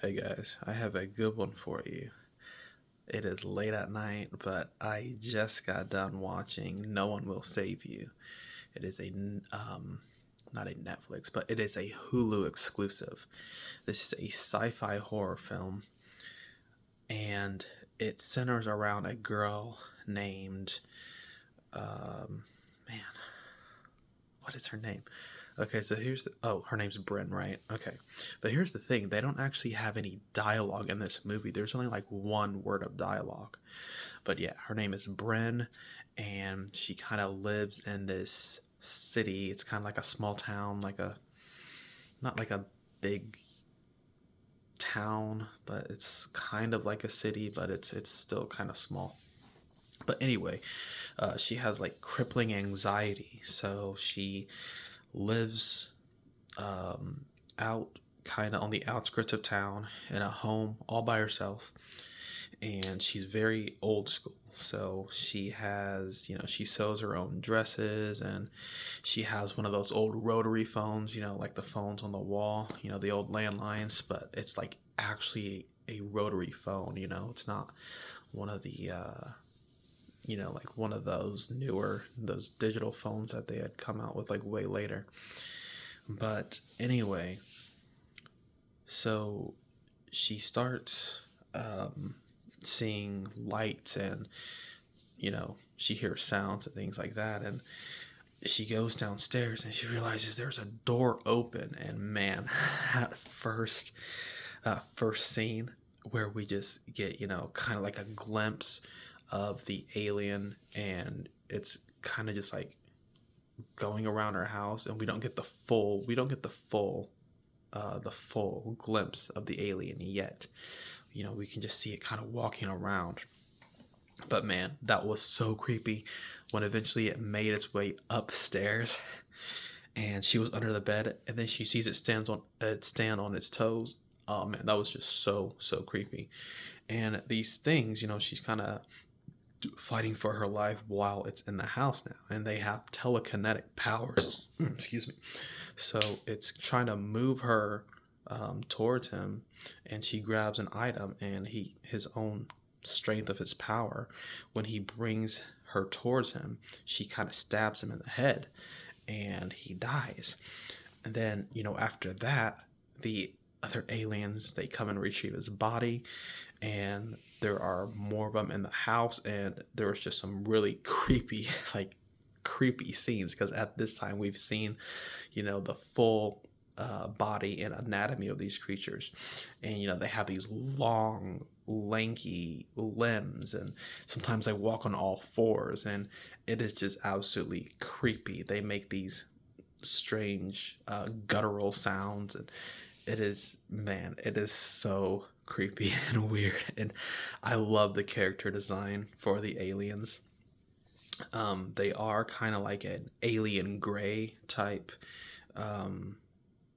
Hey guys, I have a good one for you. It is late at night, but I just got done watching No One Will Save You. It is not a Netflix, but it is a Hulu exclusive. This is a sci-fi horror film, and it centers around a girl named, um, man, what is her name? Okay, so her name's Bryn, right? Okay, but here's the thing: they don't actually have any dialogue in this movie. There's only like one word of dialogue. But yeah, her name is Bryn, and she kind of lives in this city. It's kind of like a small town, like a not like a big town, but it's kind of like a city, but it's still kind of small. But anyway, she has like crippling anxiety, so she lives out kind of on the outskirts of town in a home all by herself, and she's very old school. So she has, she sews her own dresses, and she has one of those old rotary phones, like the phones on the wall, the old landlines, but it's like actually a rotary phone. It's not one of the like one of those digital phones that they had come out with like way later. But anyway, so she starts seeing lights, and she hears sounds and things like that, and she goes downstairs and she realizes there's a door open. And man, that first scene where we just get kind of like a glimpse of the alien, and it's kind of just like going around her house, and we don't get the full glimpse of the alien yet. We can just see it kind of walking around. But man, that was so creepy when eventually it made its way upstairs, and she was under the bed, and then she sees it stand on its toes. Oh man, that was just so creepy. And these things, she's kind of fighting for her life while it's in the house now, and they have telekinetic powers. Excuse me. So it's trying to move her towards him, and she grabs an item, and his own strength of his power, when he brings her towards him, she kind of stabs him in the head, and he dies. And then after that, the other aliens, they come and retrieve his body, and there are more of them in the house, and there was just some really creepy like creepy scenes, because at this time we've seen the full body and anatomy of these creatures. And they have these long lanky limbs, and sometimes they walk on all fours, and it is just absolutely creepy. They make these strange guttural sounds, and it is so creepy and weird. And I love the character design for the aliens. They are kind of like an alien gray type.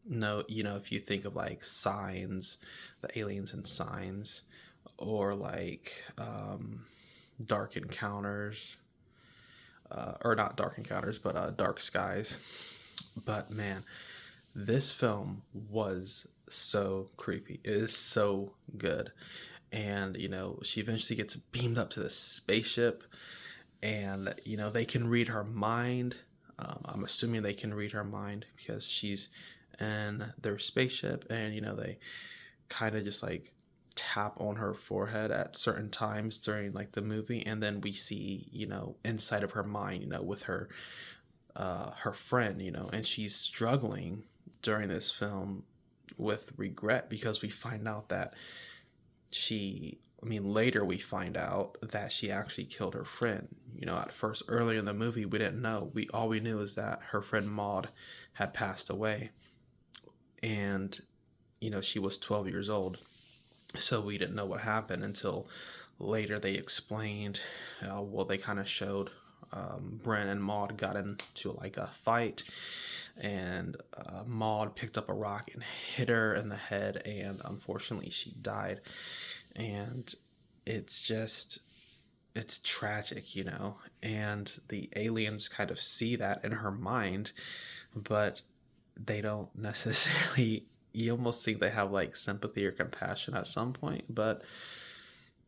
No, if you think of like Signs, the aliens in Signs, or like Dark Encounters, or not Dark Encounters, but Dark Skies. But man, this film was so creepy. It is so good. And she eventually gets beamed up to the spaceship, and they can read her mind. I'm assuming they can read her mind because she's in their spaceship, and they kind of just like tap on her forehead at certain times during like the movie, and then we see inside of her mind, with her friend, and she's struggling during this film with regret, because we find out that later we find out that she actually killed her friend. At first, earlier in the movie, we didn't know. All we knew is that her friend Maud had passed away, and she was 12 years old. So we didn't know what happened until later they explained. Well, they kind of showed Bren and Maud got into like a fight, and Maud picked up a rock and hit her in the head, and unfortunately she died. And it's tragic, and the aliens kind of see that in her mind, but they don't necessarily you almost think they have like sympathy or compassion at some point, but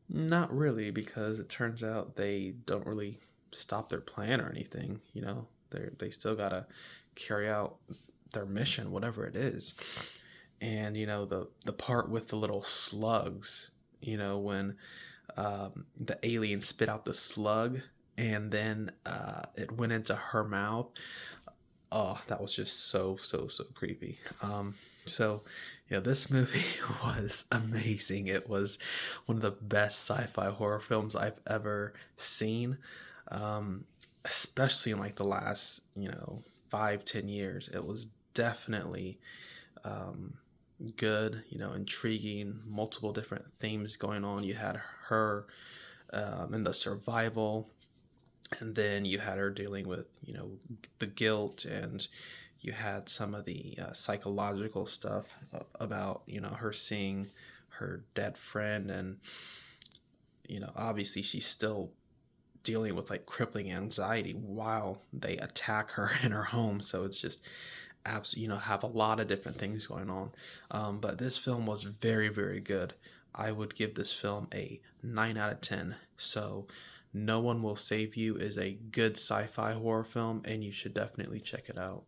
not really, because it turns out they don't really stop their plan or anything. They still gotta carry out their mission, whatever it is. And the part with the little slugs, when the alien spit out the slug and then it went into her mouth. Oh, that was just so creepy. So this movie was amazing. It was one of the best sci-fi horror films I've ever seen, um, especially in like the last 5-10 years. It was definitely um, good, intriguing, multiple different themes going on. You had her and the survival, and then you had her dealing with the guilt, and you had some of the psychological stuff about her seeing her dead friend, and obviously she's still dealing with like crippling anxiety while they attack her in her home. So it's just absolutely, have a lot of different things going on. But this film was very, very good. I would give this film a 9 out of 10. So No One Will Save You is a good sci-fi horror film, and you should definitely check it out.